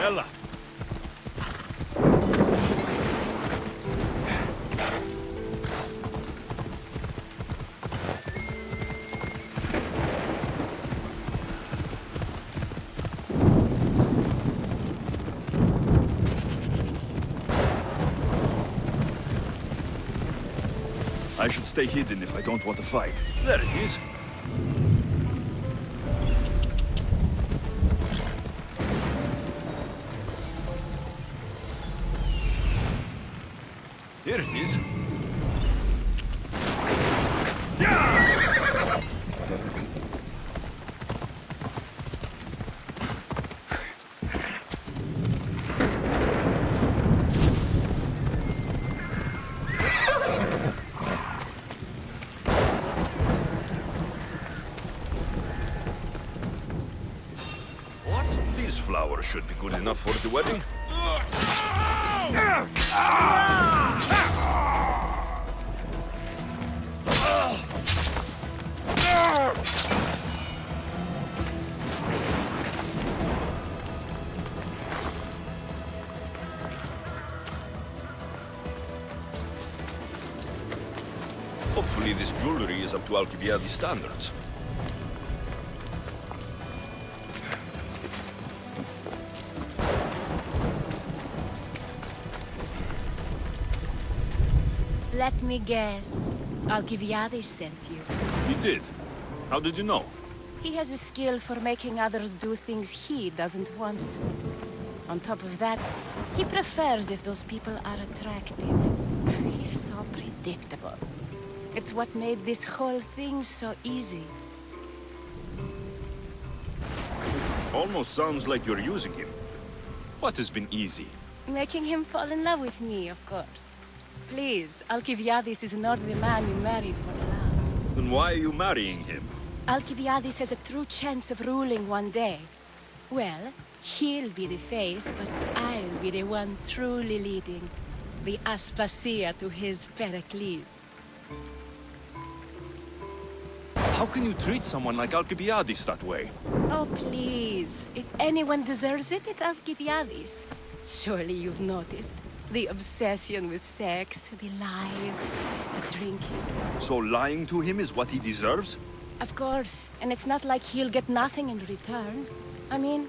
Ella. I should stay hidden if I don't want to fight. There it is. Here it is. What? These flowers should be good enough for the wedding. Hopefully this jewelry is up to Alcibiades standards. Let me guess. Alcibiades sent you. He did. How did you know? He has a skill for making others do things he doesn't want to. On top of that, he prefers if those people are attractive. He's so predictable. It's what made this whole thing so easy. Almost sounds like you're using him. What has been easy? Making him fall in love with me, of course. Please, Alcibiades is not the man you married for love. Then why are you marrying him? Alcibiades has a true chance of ruling one day. Well, he'll be the face, but I'll be the one truly leading. The Aspasia to his Pericles. How can you treat someone like Alcibiades that way? Oh, please. If anyone deserves it, it's Alcibiades. Surely you've noticed. The obsession with sex, the lies, the drinking. So lying to him is what he deserves? Of course. And it's not like he'll get nothing in return. I mean,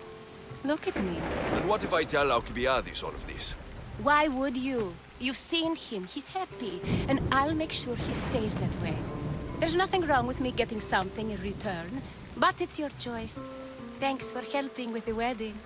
look at me. And what if I tell Alcibiades all of this? Why would you? You've seen him. He's happy. And I'll make sure he stays that way. There's nothing wrong with me getting something in return. But it's your choice. Thanks for helping with the wedding.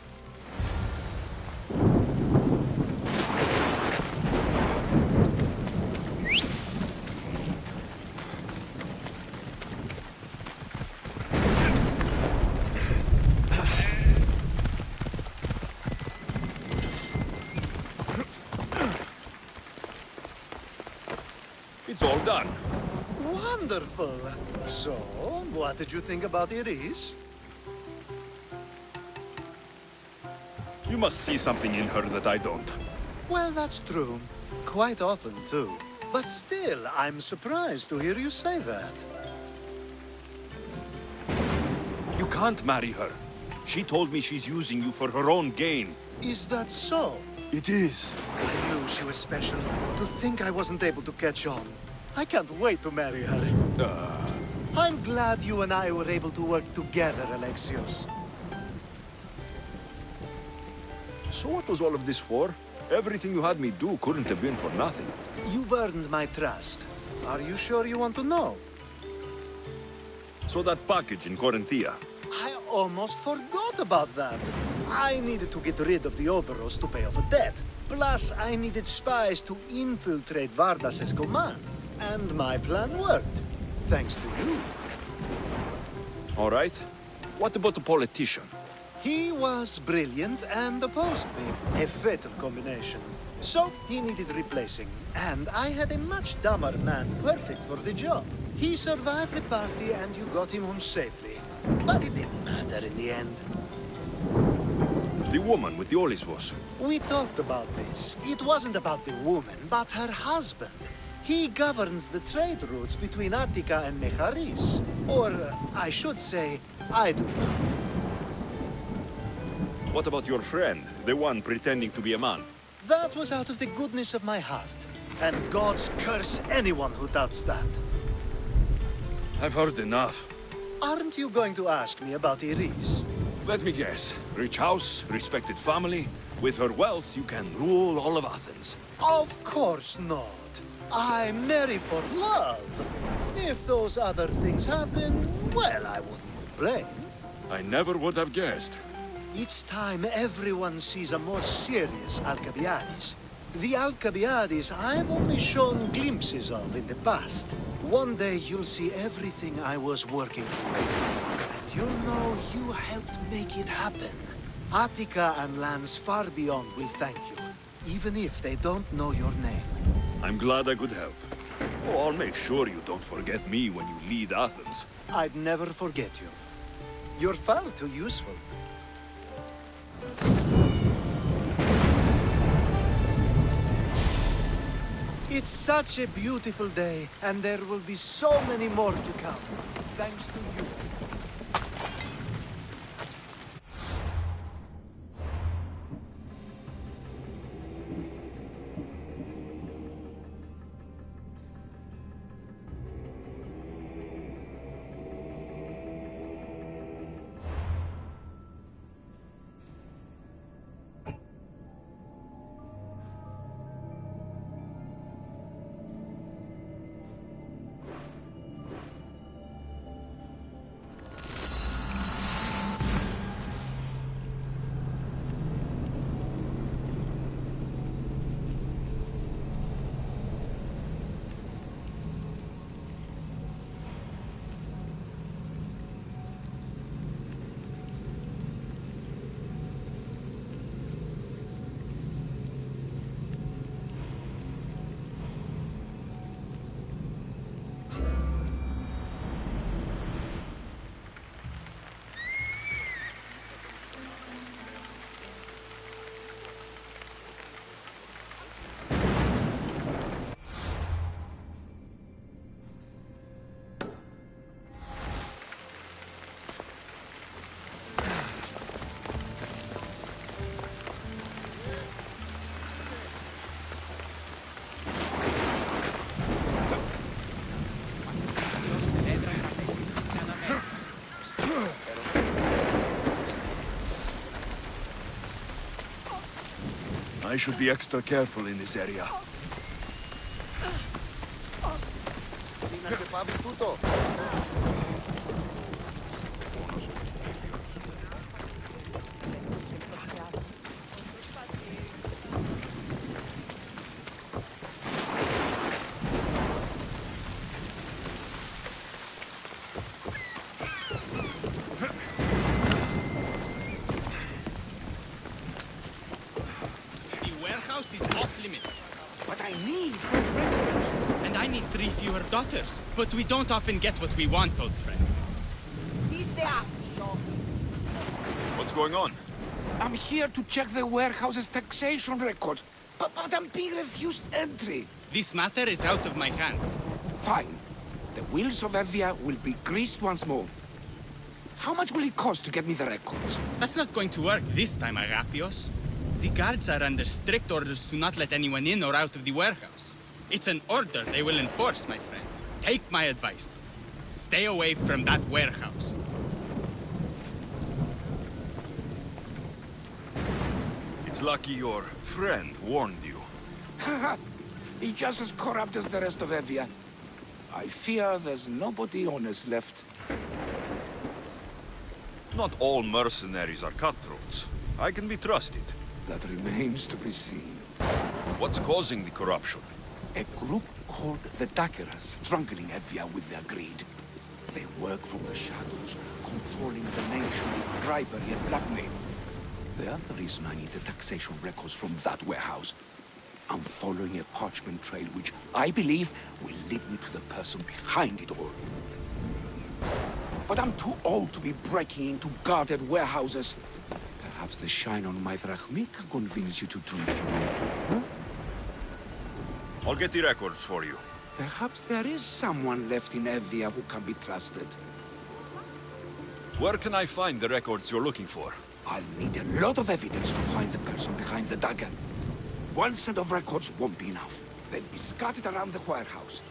It's all done. Wonderful. So, what did you think about Iris? You must see something in her that I don't. Well, that's true. Quite often, too. But still, I'm surprised to hear you say that. You can't marry her. She told me she's using you for her own gain. Is that so? It is. I knew she was special. To think I wasn't able to catch on. I can't wait to marry her. I'm glad you and I were able to work together, Alexios. So what was all of this for? Everything you had me do couldn't have been for nothing. You've earned my trust. Are you sure you want to know? So that package in Corinthia. I almost forgot about that. I needed to get rid of the Oberos to pay off a debt. Plus, I needed spies to infiltrate Vardas's command. And my plan worked. Thanks to you. All right. What about the politician? He was brilliant and opposed me. A fatal combination. So he needed replacing, and I had a much dumber man perfect for the job. He survived the party and you got him home safely. But it didn't matter in the end. The woman with the Olisvos. We talked about this. It wasn't about the woman, but her husband. He governs the trade routes between Attica and Mecharis. Or, I should say, I do. What about your friend, the one pretending to be a man? That was out of the goodness of my heart. And gods curse anyone who doubts that. I've heard enough. Aren't you going to ask me about Iris? Let me guess. Rich house, respected family. With her wealth, you can rule all of Athens. Of course not. I marry for love. If those other things happen, well, I wouldn't complain. I never would have guessed. Each time everyone sees a more serious Alcibiades. The Alcibiades I've only shown glimpses of in the past. One day you'll see everything I was working for. And you'll know you helped make it happen. Attica and lands far beyond will thank you, even if they don't know your name. I'm glad I could help. Oh, I'll make sure you don't forget me when you lead Athens. I'd never forget you. You're far too useful. It's such a beautiful day, and there will be so many more to come, thanks to you. I should be extra careful in this area. Is off limits. But I need 5 records. And I need 3 fewer daughters. But we don't often get what we want, old friend. What's going on? I'm here to check the warehouse's taxation records, but I'm being refused entry. This matter is out of my hands. Fine. The wheels of Evia will be greased once more. How much will it cost to get me the records? That's not going to work this time, Agapios. The guards are under strict orders to not let anyone in or out of the warehouse. It's an order they will enforce, my friend. Take my advice. Stay away from that warehouse. It's lucky your friend warned you. Haha, he's just as corrupt as the rest of Evia. I fear there's nobody honest left. Not all mercenaries are cutthroats. I can be trusted. That remains to be seen. What's causing the corruption? A group called the Dakeras strangling Evia with their greed. They work from the shadows, controlling the nation with bribery and blackmail. The other reason I need the taxation records from that warehouse. I'm following a parchment trail which I believe will lead me to the person behind it all. But I'm too old to be breaking into guarded warehouses. Perhaps the shine on my drachmi can convince you to do it for me, huh? I'll get the records for you. Perhaps there is someone left in Evia who can be trusted. Where can I find the records you're looking for? I'll need a lot of evidence to find the person behind the dagger. One set of records won't be enough. They'll be scattered around the warehouse.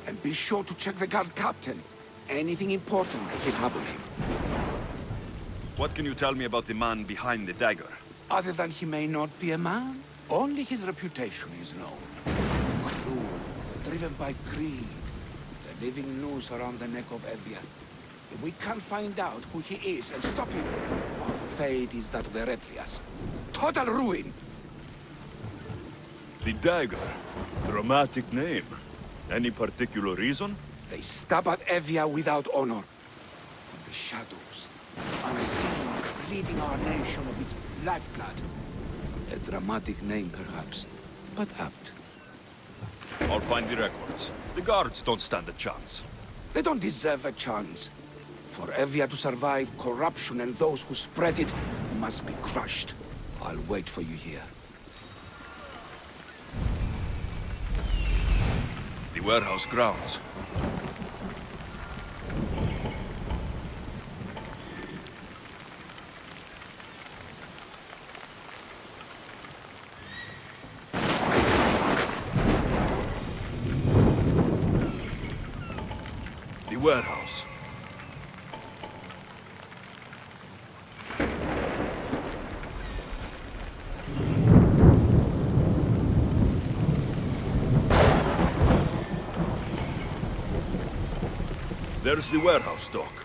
And be sure to check the guard captain. Anything important he'll have on him. What can you tell me about the man behind the dagger? Other than he may not be a man, only his reputation is known. Cruel, driven by greed. The living noose around the neck of Evia. If we can't find out who he is and stop him, our fate is that of the Retrias. Total ruin! The dagger. Dramatic name. Any particular reason? They stab at Evia without honor. From the shadows, unseen, bleeding our nation of its lifeblood. A dramatic name, perhaps, but apt. I'll find the records. The guards don't stand a chance. They don't deserve a chance. For Evia to survive, corruption and those who spread it must be crushed. I'll wait for you here. The warehouse grounds. The warehouse. There's the warehouse dock.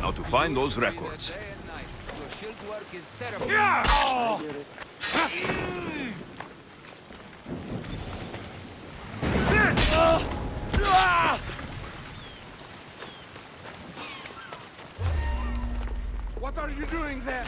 Now to find those records. What are you doing there?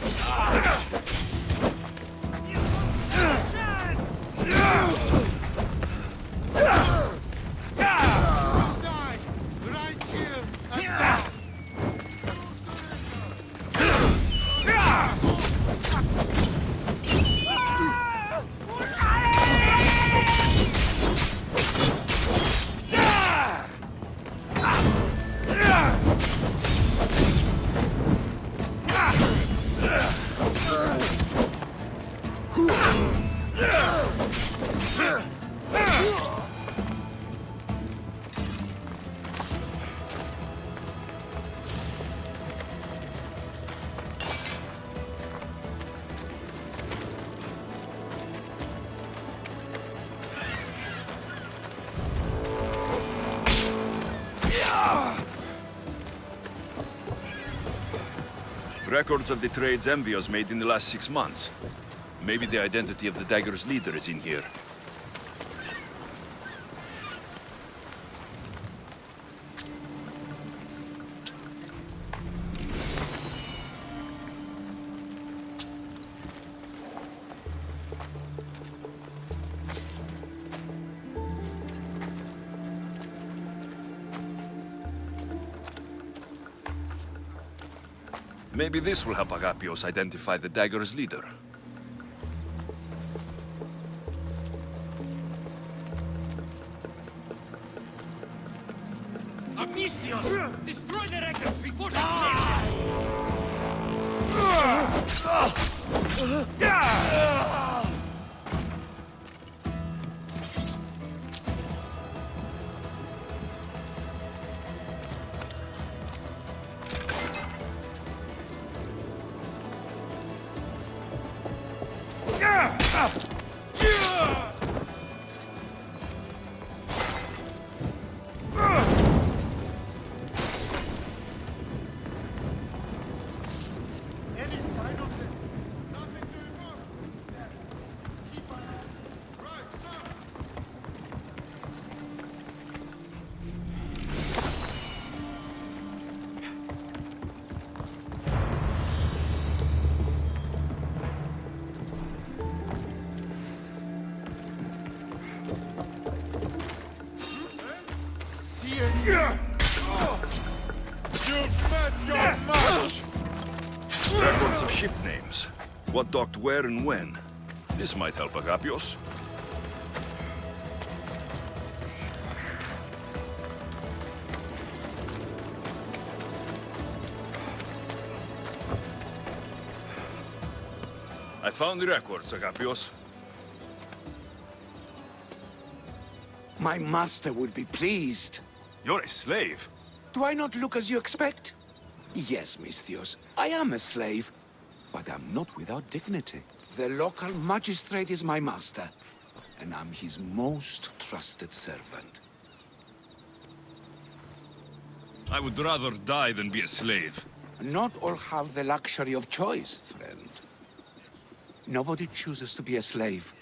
Records of the trades Envios made in the last 6 months. Maybe the identity of the dagger's leader is in here. Maybe this will help Agapios identify the dagger's leader. Amnistios! Destroy the records before they Any sign of them? Nothing to report. There. Keep an eye. What docked where and when. This might help, Agapios. I found the records, Agapios. My master would be pleased. You're a slave. Do I not look as you expect? Yes, Misthios, I am a slave, but I'm not without dignity. The local magistrate is my master, and I'm his most trusted servant. I would rather die than be a slave. Not all have the luxury of choice, friend. Nobody chooses to be a slave,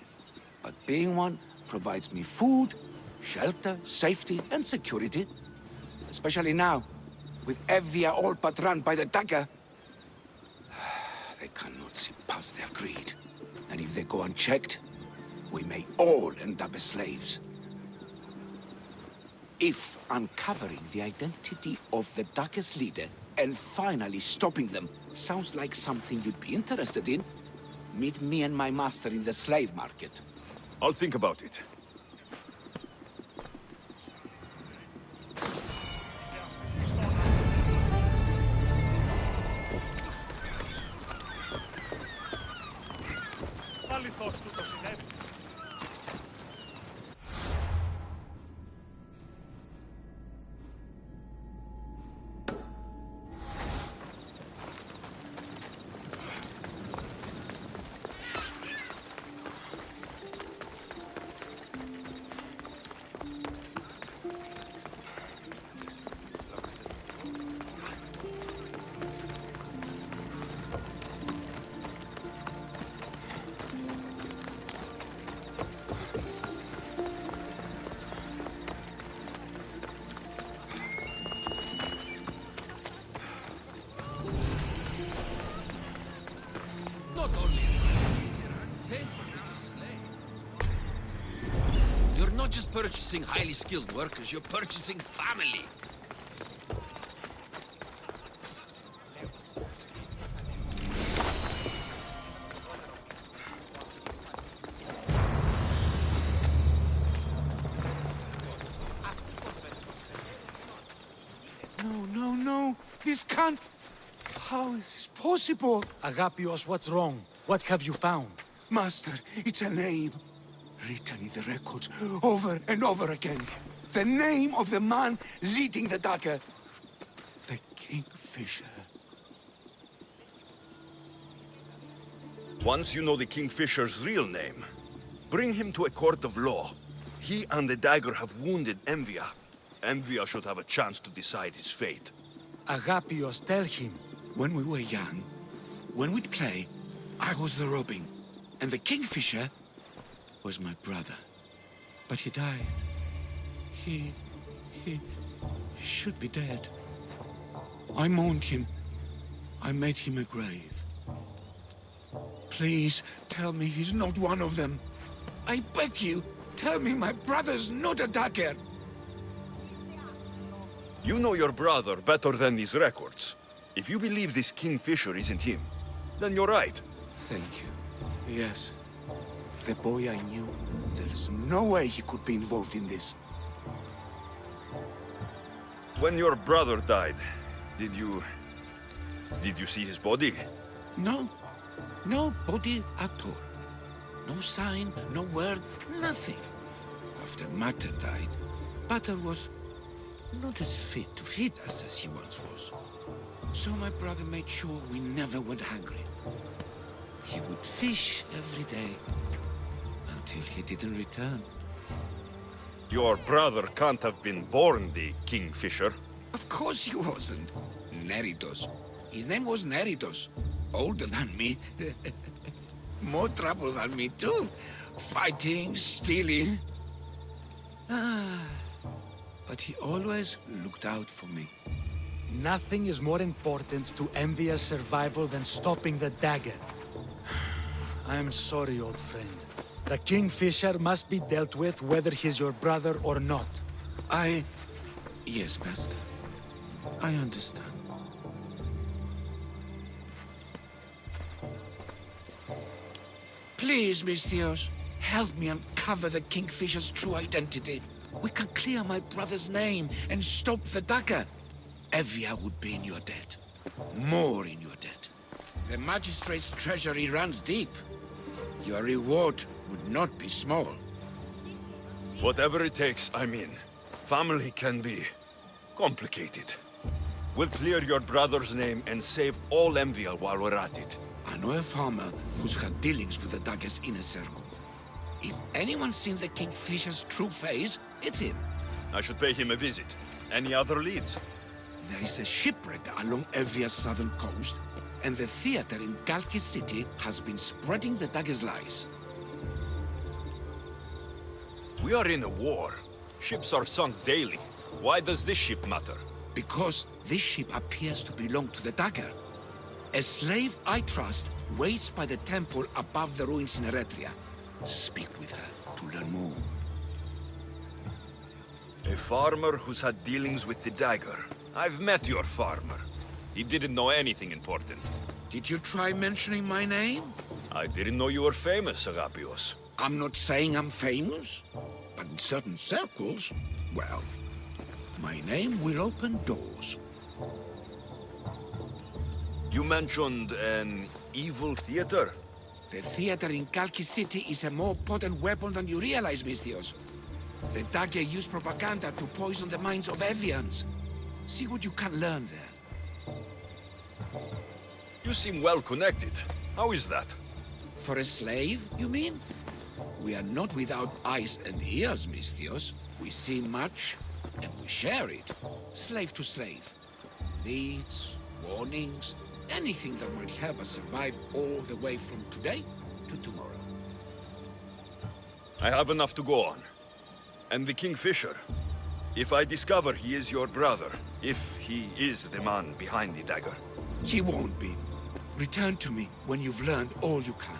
but being one provides me food, shelter, safety, and security. Especially now, with Evia all but run by the dagger. They cannot see past their greed. And if they go unchecked, we may all end up as slaves. If uncovering the identity of the dagger's leader and finally stopping them sounds like something you'd be interested in, meet me and my master in the slave market. I'll think about it. Not only is it easier and safer to slave. You're not just purchasing highly skilled workers, you're purchasing family. No. This can't... How is this possible? Agapios, what's wrong? What have you found? Master, it's a name. Written in the records over and over again. The name of the man leading the dagger. The Kingfisher. Once you know the Kingfisher's real name, bring him to a court of law. He and the dagger have wounded Envia. Envia should have a chance to decide his fate. Agapios, tell him. When we were young, when we'd play, I was the robin. And the Kingfisher was my brother. But he died. He should be dead. I mourned him. I made him a grave. Please, tell me he's not one of them. I beg you, tell me my brother's not a dagger. You know your brother better than these records. If you believe this Kingfisher isn't him, then you're right. Thank you. Yes. The boy I knew, there's no way he could be involved in this. When your brother died, did you see his body? No. No body at all. No sign, no word, nothing. After Mater died, Pater was not as fit to feed us as he once was. So my brother made sure we never went hungry. He would fish every day until he didn't return. Your brother can't have been born the Kingfisher. Of course he wasn't. Neridos. His name was Neridos. Older than me. More trouble than me too. Fighting, stealing. But he always looked out for me. Nothing is more important to Envia's survival than stopping the dagger. I'm sorry, old friend. The Kingfisher must be dealt with whether he's your brother or not. Yes, Master. I understand. Please, Misthios, help me uncover the Kingfisher's true identity. We can clear my brother's name and stop the dagger. Evia would be in your debt. More in your debt. The magistrate's treasury runs deep. Your reward would not be small. Whatever it takes, I'm in. Family can be complicated. We'll clear your brother's name and save all Envia while we're at it. I know a farmer who's had dealings with the dagger's inner circle. If anyone's seen the Kingfisher's true face, it's him. I should pay him a visit. Any other leads? There is a shipwreck along Evia's southern coast, and the theater in Galki City has been spreading the dagger's lies. We are in a war. Ships are sunk daily. Why does this ship matter? Because this ship appears to belong to the dagger. A slave I trust waits by the temple above the ruins in Eretria. Speak with her to learn more. A farmer who's had dealings with the dagger. I've met your farmer. He didn't know anything important. Did you try mentioning my name? I didn't know you were famous, Agapios. I'm not saying I'm famous, but in certain circles, well, my name will open doors. You mentioned an evil theater? The theater in Kalki City is a more potent weapon than you realize, Misthios. The dagger used propaganda to poison the minds of Evians. See what you can learn there. You seem well connected. How is that? For a slave, you mean? We are not without eyes and ears, Misthios. We see much, and we share it. Slave to slave. Leads, warnings, anything that might help us survive all the way from today to tomorrow. I have enough to go on. And the Kingfisher. If I discover he is your brother, if he is the man behind the dagger. He won't be. Return to me when you've learned all you can.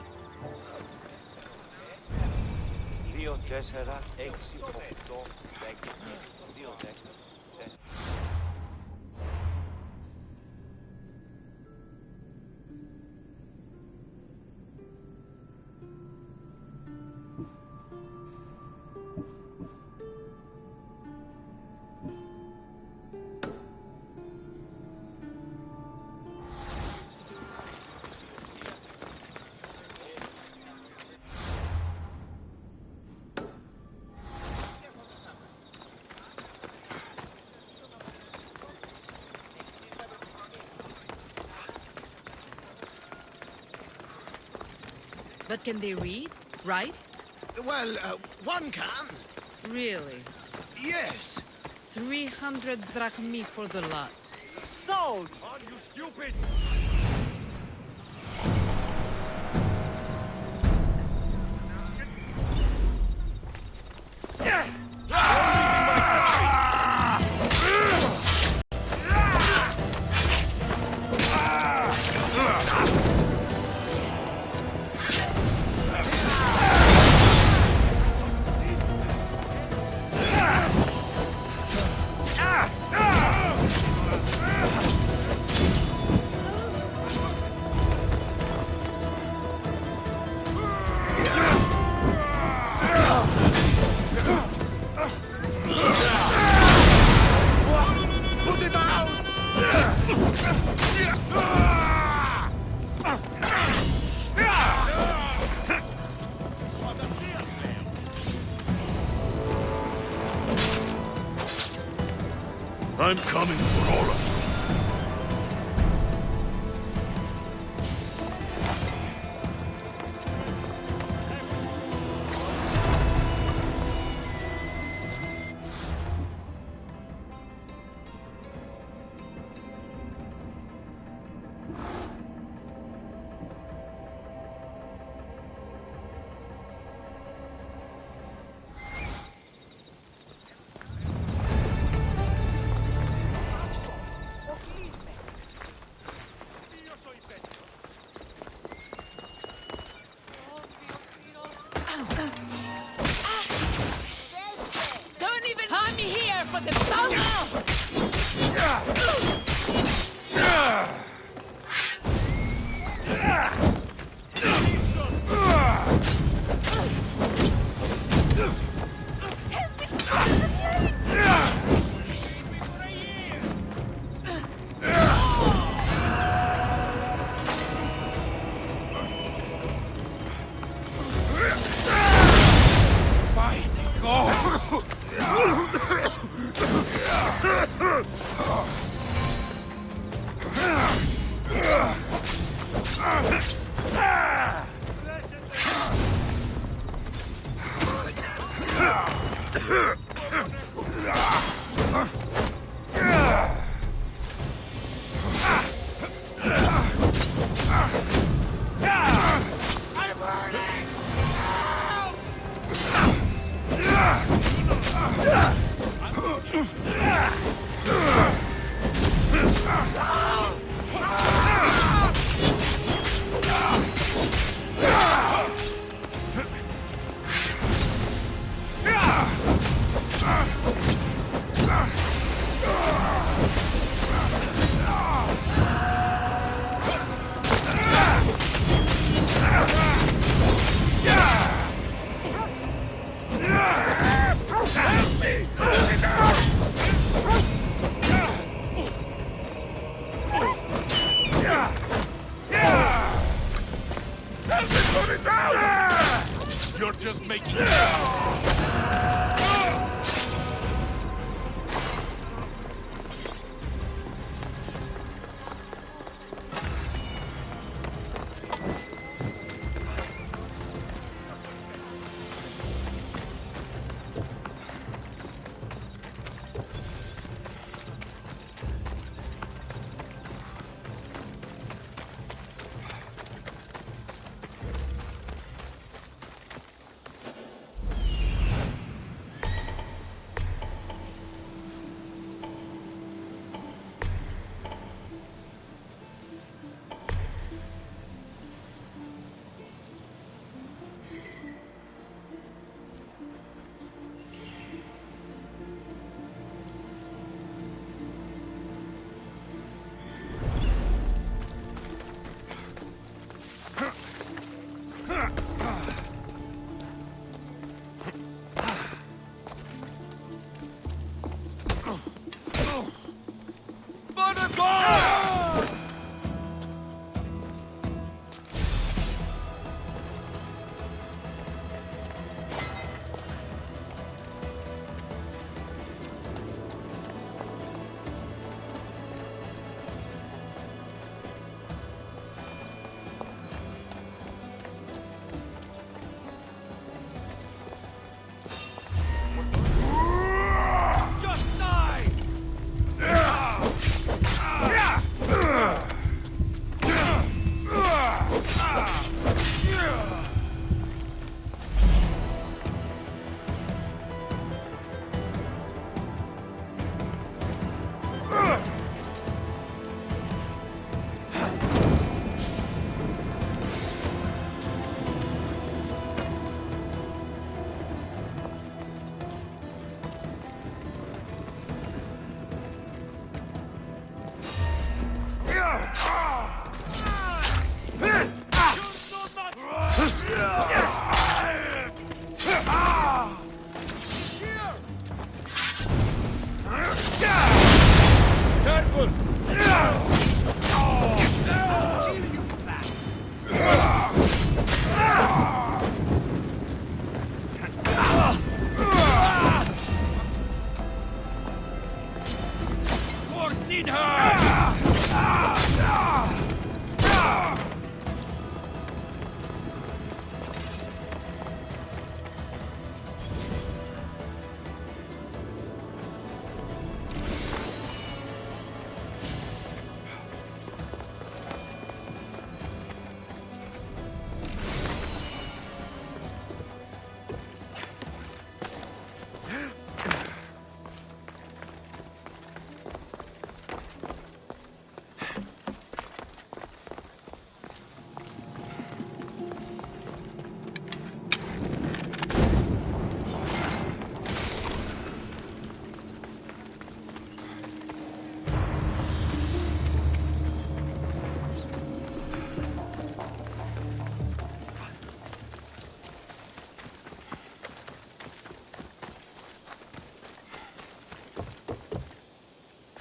But can they read? Write? Well, one can. Really? Yes. 300 drachmi for the lot. Sold! Are you stupid? I'm coming for all of you. Don't even harm me here for the battle! You're just making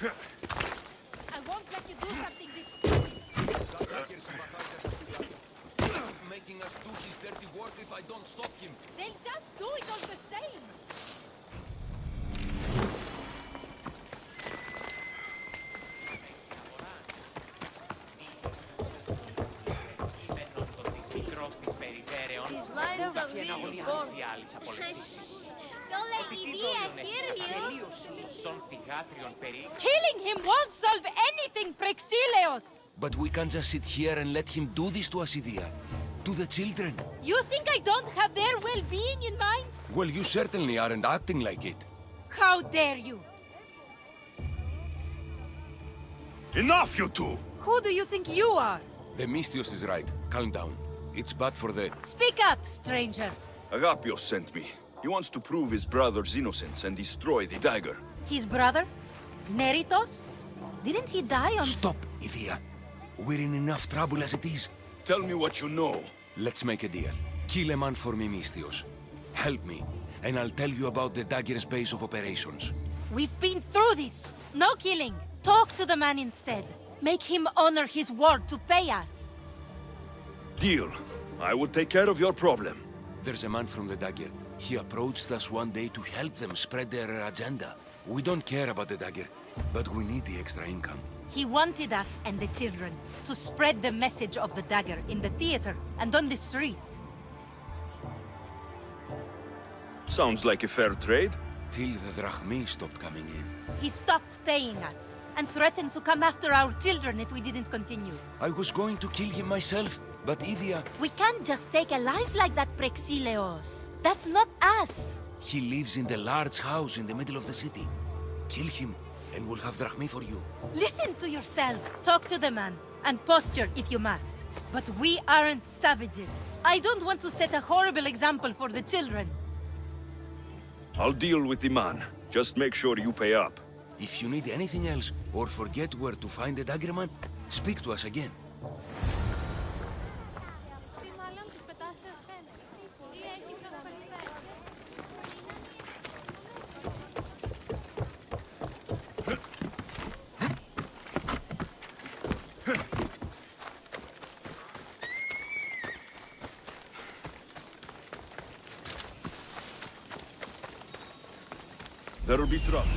I won't let you do something this stupid. Making us do his dirty work if I don't stop him. They'll just do it all the same. These lines are τελείωσε η αναγωνιάση άλλης απολεστής. Ότι τι δόλιον έχει τελείωση των θυγάτριων περί. Killing him won't solve anything, Praxilios! But we can't just sit here and let him do this to Assidia. To the children. You think I don't have their well-being in mind? Well, you certainly aren't acting like it. How dare you? Enough, you two! Who do you think you are? The Mystios is right. Calm down. It's bad for the... Speak up, stranger. Agapios sent me. He wants to prove his brother's innocence and destroy the dagger. His brother? Neritos? Didn't he die on... Stop, Idia. We're in enough trouble as it is. Tell me what you know. Let's make a deal. Kill a man for me, Mystios. Help me, and I'll tell you about the dagger's base of operations. We've been through this. No killing. Talk to the man instead. Make him honor his word to pay us. Deal. I will take care of your problem. There's a man from the dagger. He approached us one day to help them spread their agenda. We don't care about the dagger, but we need the extra income. He wanted us and the children to spread the message of the dagger in the theater and on the streets. Sounds like a fair trade. Till the drachmi stopped coming in. He stopped paying us and threatened to come after our children if we didn't continue. I was going to kill him myself, but Idia... We can't just take a life like that, Praxilios. That's not us. He lives in the large house in the middle of the city. Kill him, and we'll have drachmi for you. Listen to yourself. Talk to the man, and posture if you must. But we aren't savages. I don't want to set a horrible example for the children. I'll deal with the man. Just make sure you pay up. If you need anything else, or forget where to find the dagger man, speak to us again. There'll be trouble.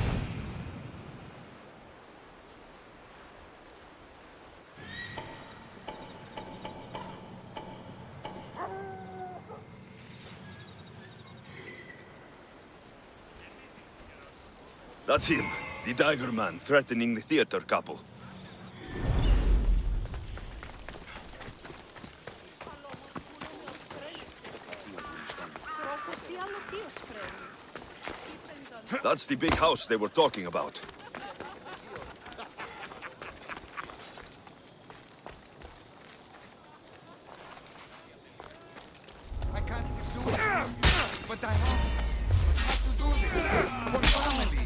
That's him, the dagger man threatening the theater couple. That's the big house they were talking about. I can't do it, but I have to do this for family.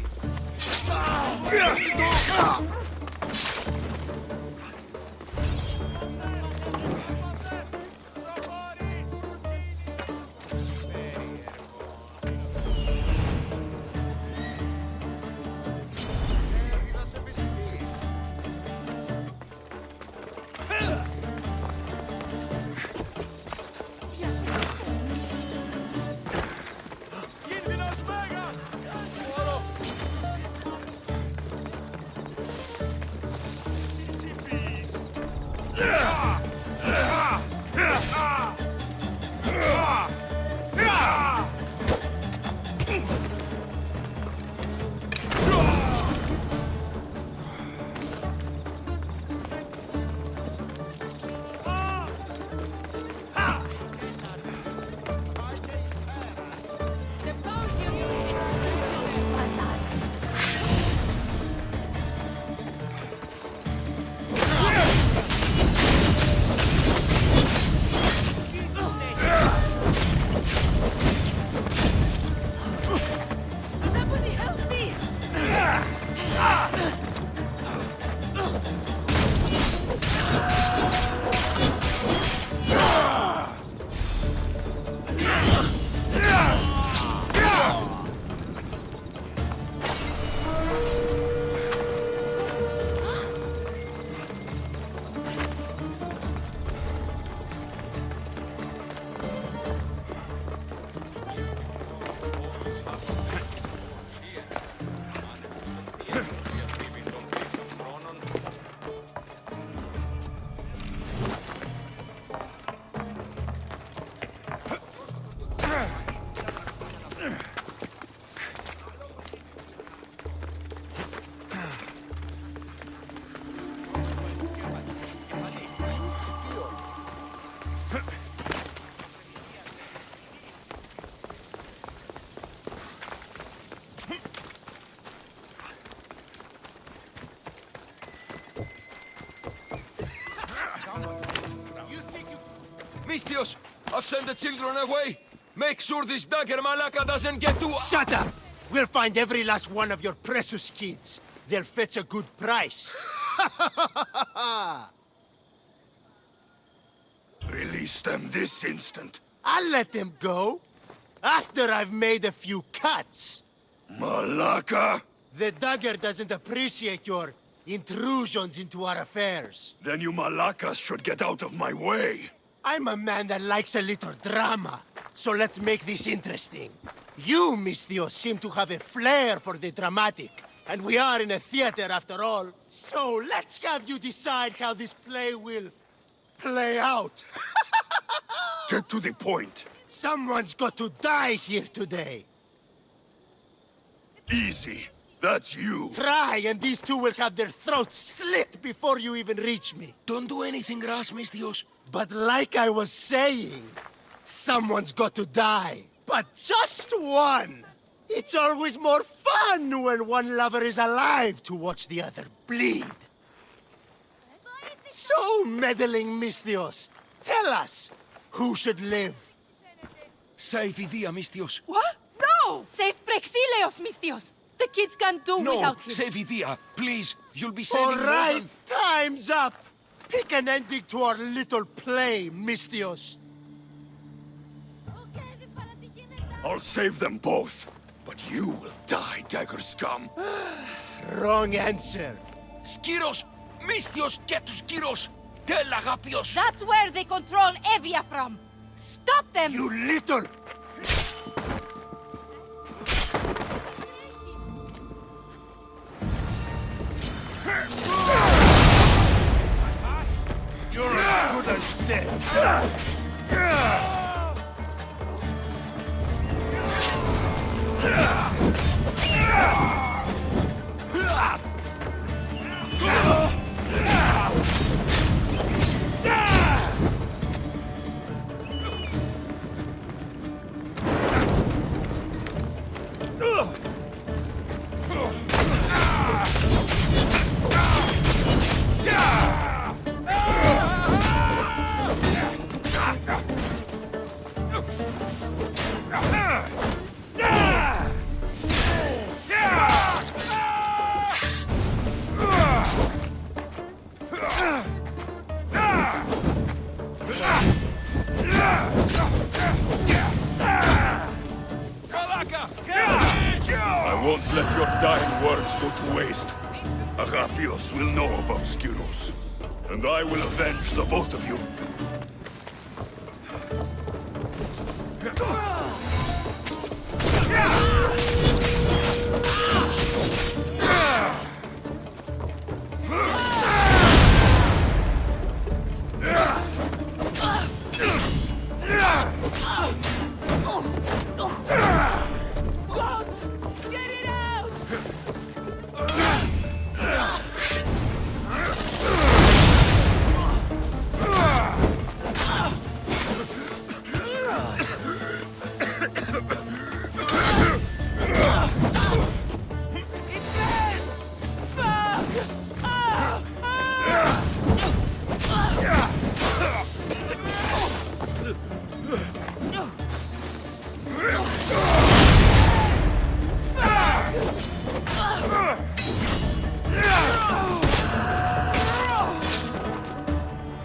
Misthios, I've sent the children away. Make sure this dagger Malaka doesn't get to... Shut up! We'll find every last one of your precious kids. They'll fetch a good price. Release them this instant. I'll let them go. After I've made a few cuts. Malaka! The dagger doesn't appreciate your intrusions into our affairs. Then you Malakas should get out of my way. I'm a man that likes a little drama, so let's make this interesting. You, Misthios, seem to have a flair for the dramatic, and we are in a theater after all. So let's have you decide how this play will play out. Get to the point. Someone's got to die here today. Easy. That's you. Try, and these two will have their throats slit before you even reach me. Don't do anything rash, Misthios. But like I was saying, someone's got to die. But just one! It's always more fun when one lover is alive to watch the other bleed. So, meddling Misthios, tell us, who should live? Save Idia, Misthios. What? No! Save Praxilios, Misthios! The kids can't do No, without him. save Idia. Please, you'll be saving All more right, than- time's up! Pick an ending to our little play, Misthios. I'll save them both. But you will die, dagger scum. Wrong answer. Skiros! Misthios, get to Skiros! Tell Agapios! That's where they control Evia from. Stop them! You little... You're as good as dead. I won't let your dying words go to waste. Agapios will know about Skiros. And I will avenge the both of you.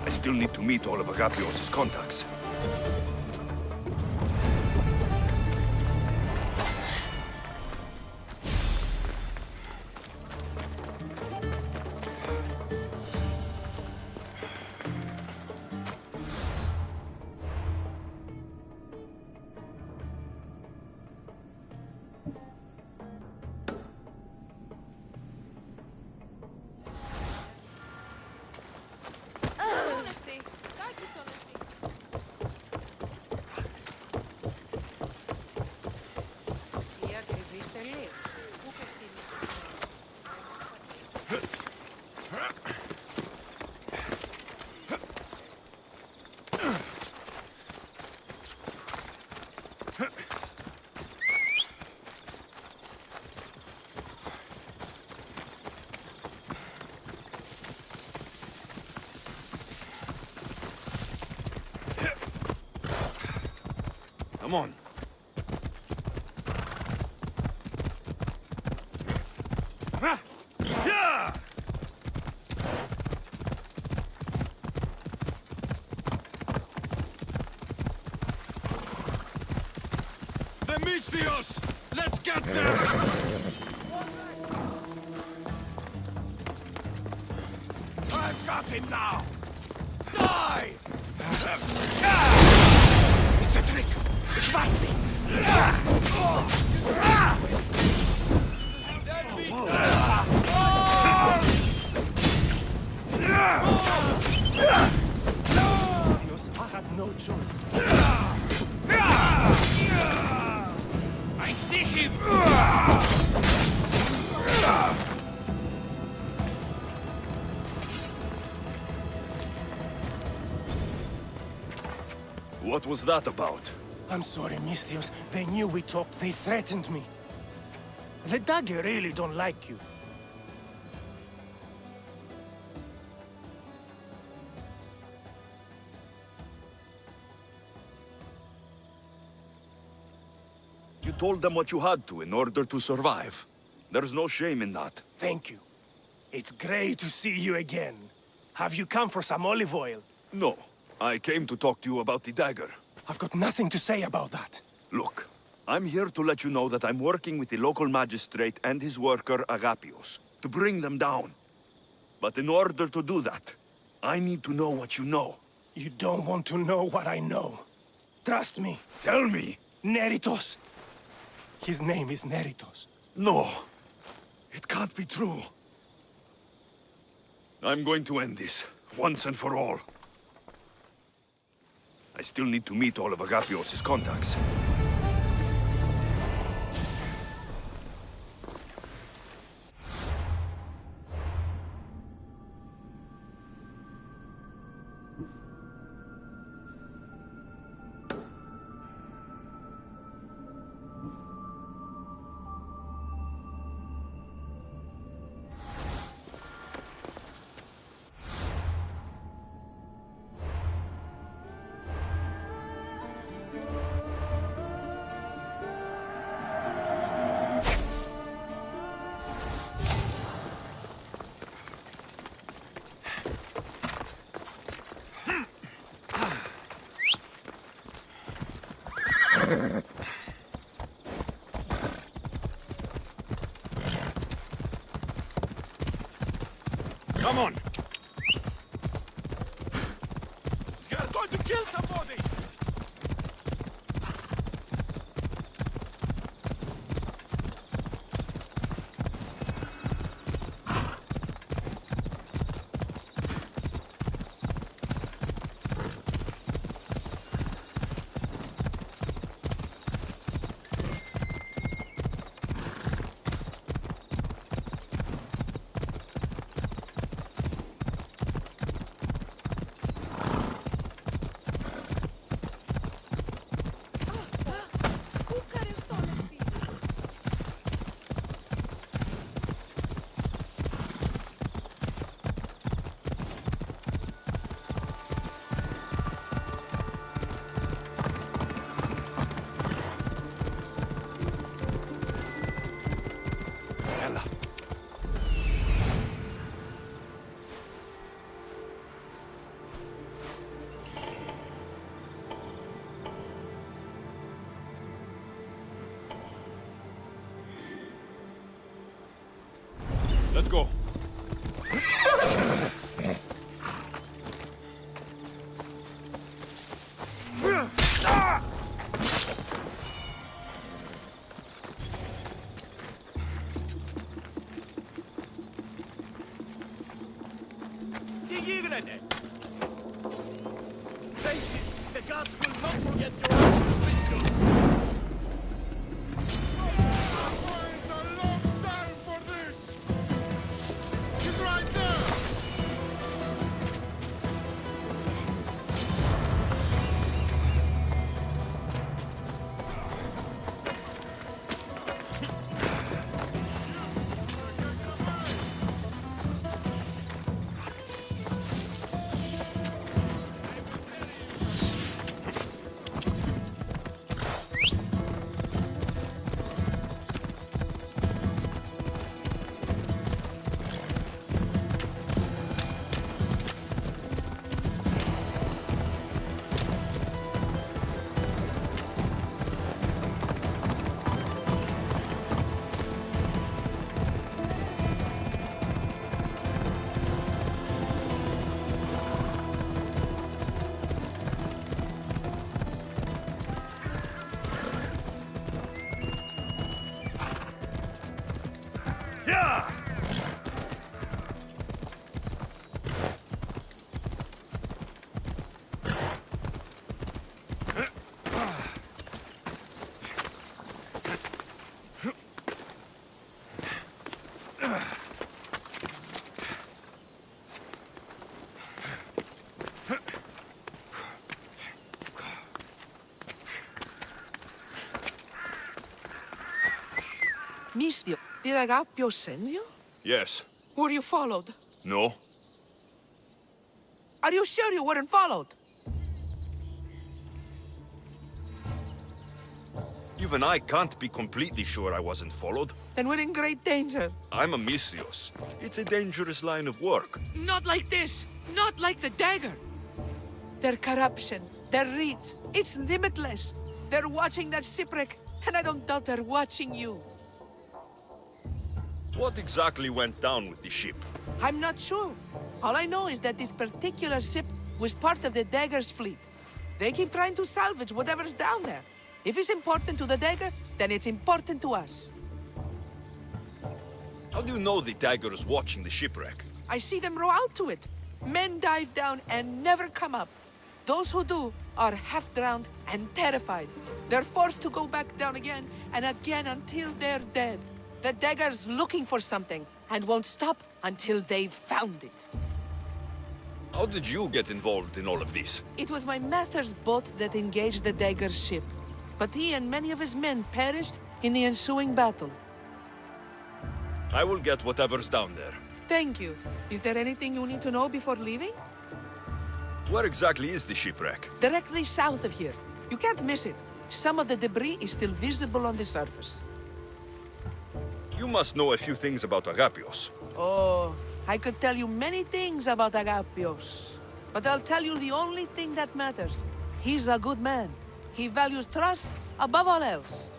I still need to meet all of Agapios' contacts. Honesty. Darkest honesty. Η ακριβής τελείως. Πού είχες στείλει. Come on. Themisthios! Let's get them! I've got him now! Die! It's a trick! It must be! I had no choice. I see him! What was that about? I'm sorry, Misthios. They knew we talked. They threatened me. The dagger really don't like you. You told them what you had to in order to survive. There's no shame in that. Thank you. It's great to see you again. Have you come for some olive oil? No. I came to talk to you about the dagger. I've got nothing to say about that. Look, I'm here to let you know that I'm working with the local magistrate and his worker, Agapios, to bring them down. But in order to do that, I need to know what you know. You don't want to know what I know. Trust me. Tell me! Neritos. His name is Neritos. No. It can't be true. I'm going to end this, once and for all. I still need to meet all of Agapios' contacts. Come on! You're going to kill somebody! Let's go. The gods will not forget your actions, Misthios! Mistio, did Agapio send you? Yes. Were you followed? No? Are you sure you weren't followed? Even I can't be completely sure I wasn't followed. Then we're in great danger. I'm a Misthios. It's a dangerous line of work. Not like this. Not like the dagger. Their corruption, their reach, it's limitless. They're watching that shipwreck, and I don't doubt they're watching you. What exactly went down with the ship? I'm not sure. All I know is that this particular ship was part of the dagger's fleet. They keep trying to salvage whatever's down there. If it's important to the dagger, then it's important to us. How do you know the dagger is watching the shipwreck? I see them row out to it. Men dive down and never come up. Those who do are half-drowned and terrified. They're forced to go back down again and again until they're dead. The dagger's looking for something and won't stop until they've found it. How did you get involved in all of this? It was my master's boat that engaged the dagger's ship. But he and many of his men perished in the ensuing battle. I will get whatever's down there. Thank you. Is there anything you need to know before leaving? Where exactly is the shipwreck? Directly south of here. You can't miss it. Some of the debris is still visible on the surface. You must know a few things about Agapios. Oh, I could tell you many things about Agapios. But I'll tell you the only thing that matters. He's a good man. He values trust above all else.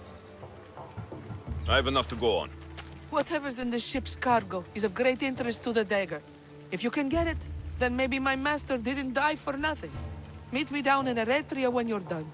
I have enough to go on. Whatever's in the ship's cargo is of great interest to the dagger. If you can get it, then maybe my master didn't die for nothing. Meet me down in Eretria when you're done.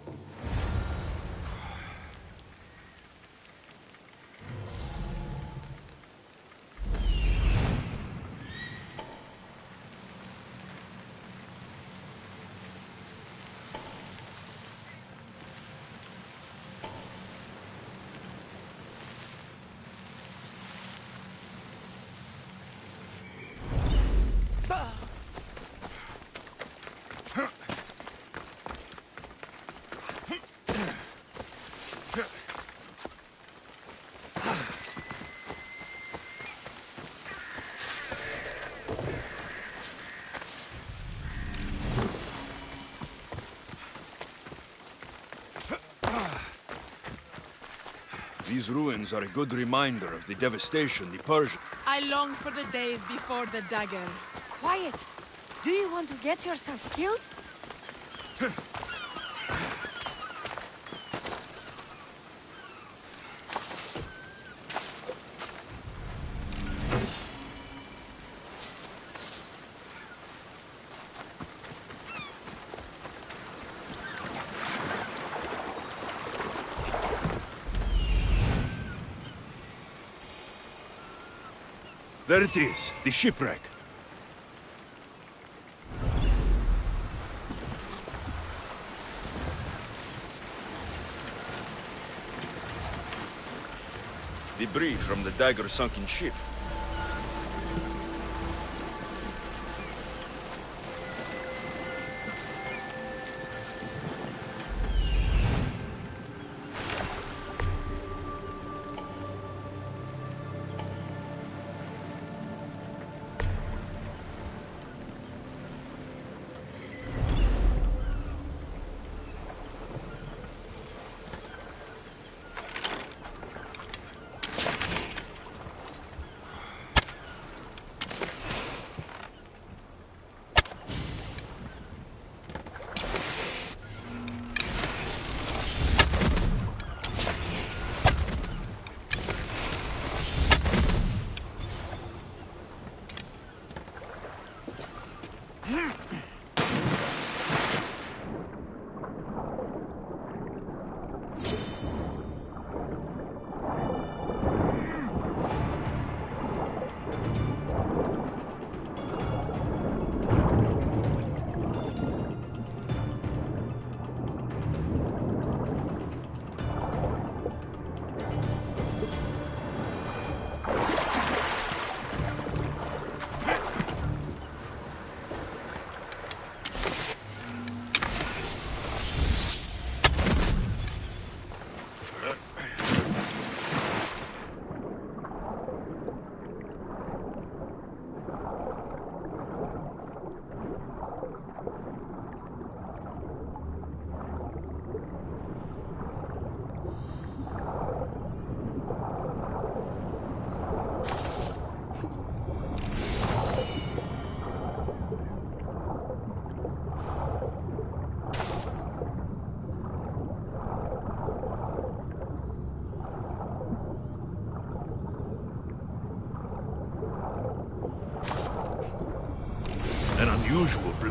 These ruins are a good reminder of the devastation the Persians... I long for the days before the dagger. Quiet! Do you want to get yourself killed? There it is, the shipwreck. Debris from the dagger's sunken ship.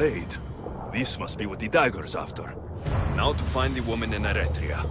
blade. This must be what the dagger's after. Now to find the woman in Eretria.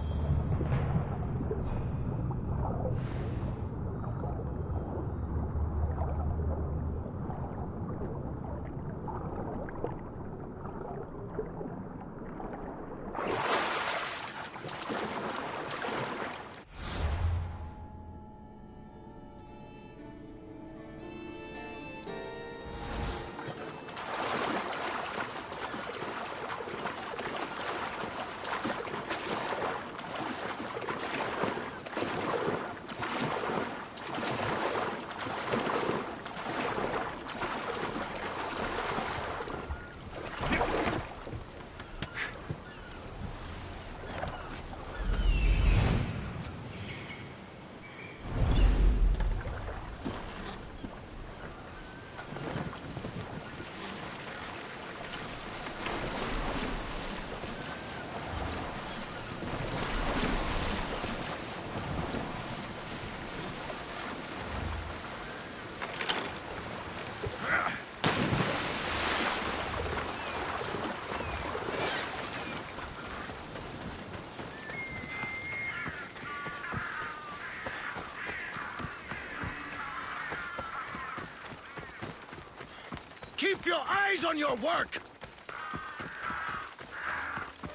Keep your eyes on your work!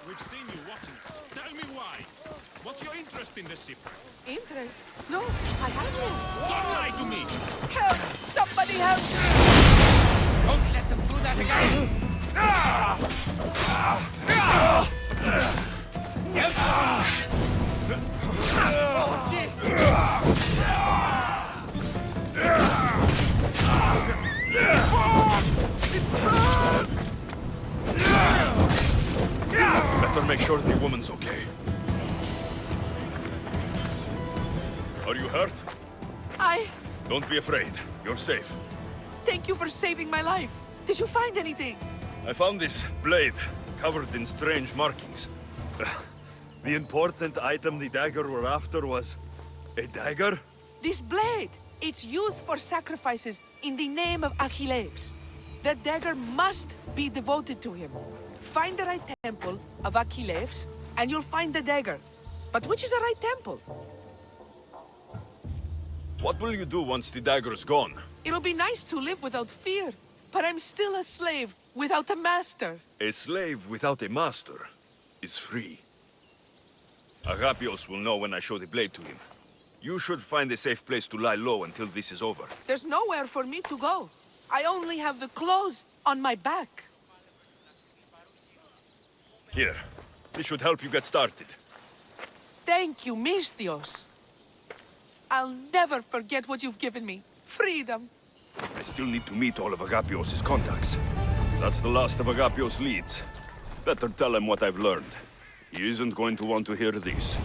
We've seen you watching us. Tell me why. What's your interest in the ship? Interest? No, I have no. Don't lie to me! Help! Somebody help! Don't let them do that again! Better make sure the woman's okay. Are you hurt? Don't be afraid. You're safe. Thank you for saving my life. Did you find anything? I found this blade covered in strange markings. The important item the dagger were after was a dagger? This blade! It's used for sacrifices in the name of Achilles. The dagger must be devoted to him. Find the right temple of Achilles, and you'll find the dagger. But which is the right temple? What will you do once the dagger's gone? It'll be nice to live without fear, but I'm still a slave without a master. A slave without a master is free. Agapios will know when I show the blade to him. You should find a safe place to lie low until this is over. There's nowhere for me to go. I only have the clothes on my back. Here, this should help you get started. Thank you, Misthios. I'll never forget what you've given me. Freedom. I still need to meet all of Agapios' contacts. That's the last of Agapios' leads. Better tell him what I've learned. He isn't going to want to hear this.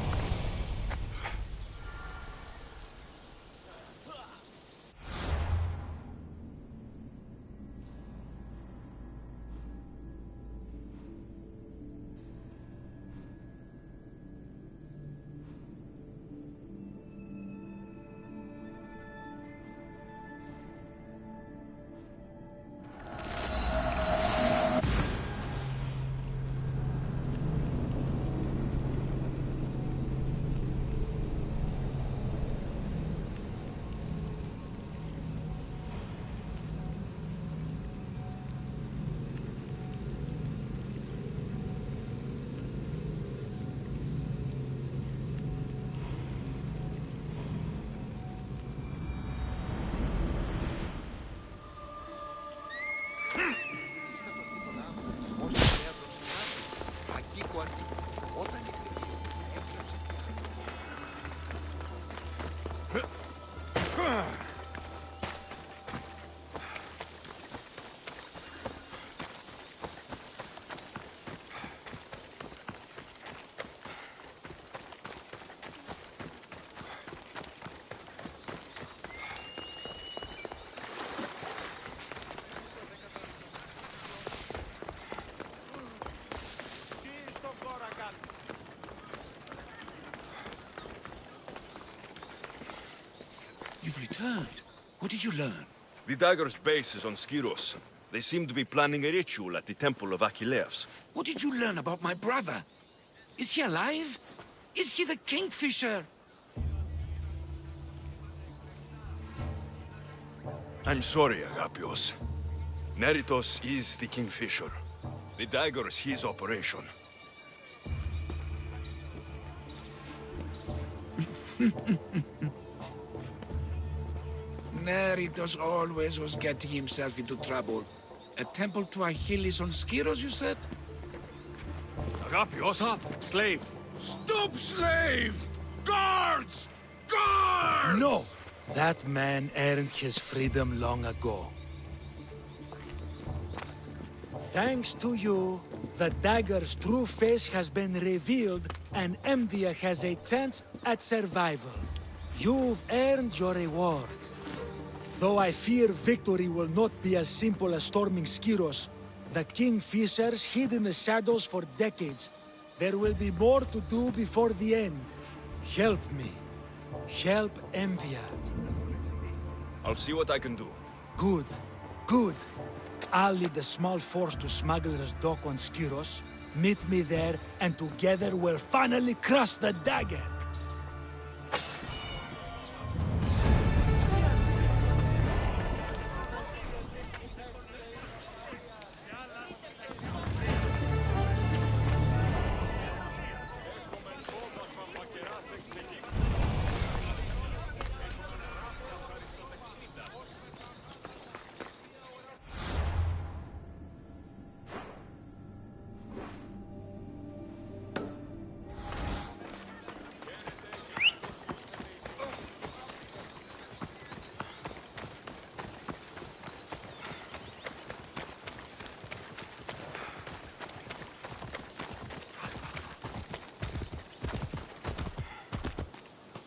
You've returned. What did you learn? The dagger's base is on Skiros. They seem to be planning a ritual at the temple of Achilles. What did you learn about my brother? Is he alive? Is he the Kingfisher? I'm sorry, Agapios. Neritos is the Kingfisher. The dagger is his operation. Neritos always was getting himself into trouble. A temple to Achilles on Skiros, you said? Agapios! Stop, slave! Stop, slave! Guards! Guards! No! That man earned his freedom long ago. Thanks to you, the dagger's true face has been revealed and Envia has a chance at survival. You've earned your reward. Though I fear victory will not be as simple as storming Skiros, the Kingfishers hid in the shadows for decades. There will be more to do before the end. Help me. Help Envia. I'll see what I can do. Good. Good. I'll lead the small force to Smuggler's Dock on Skiros. Meet me there, and together we'll finally crush the dagger.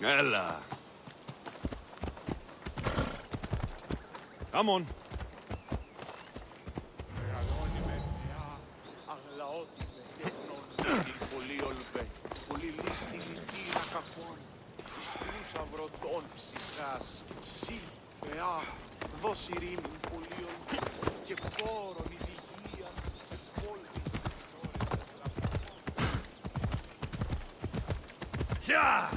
Ella. Come on. Yeah!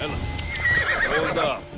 Ella, hold up.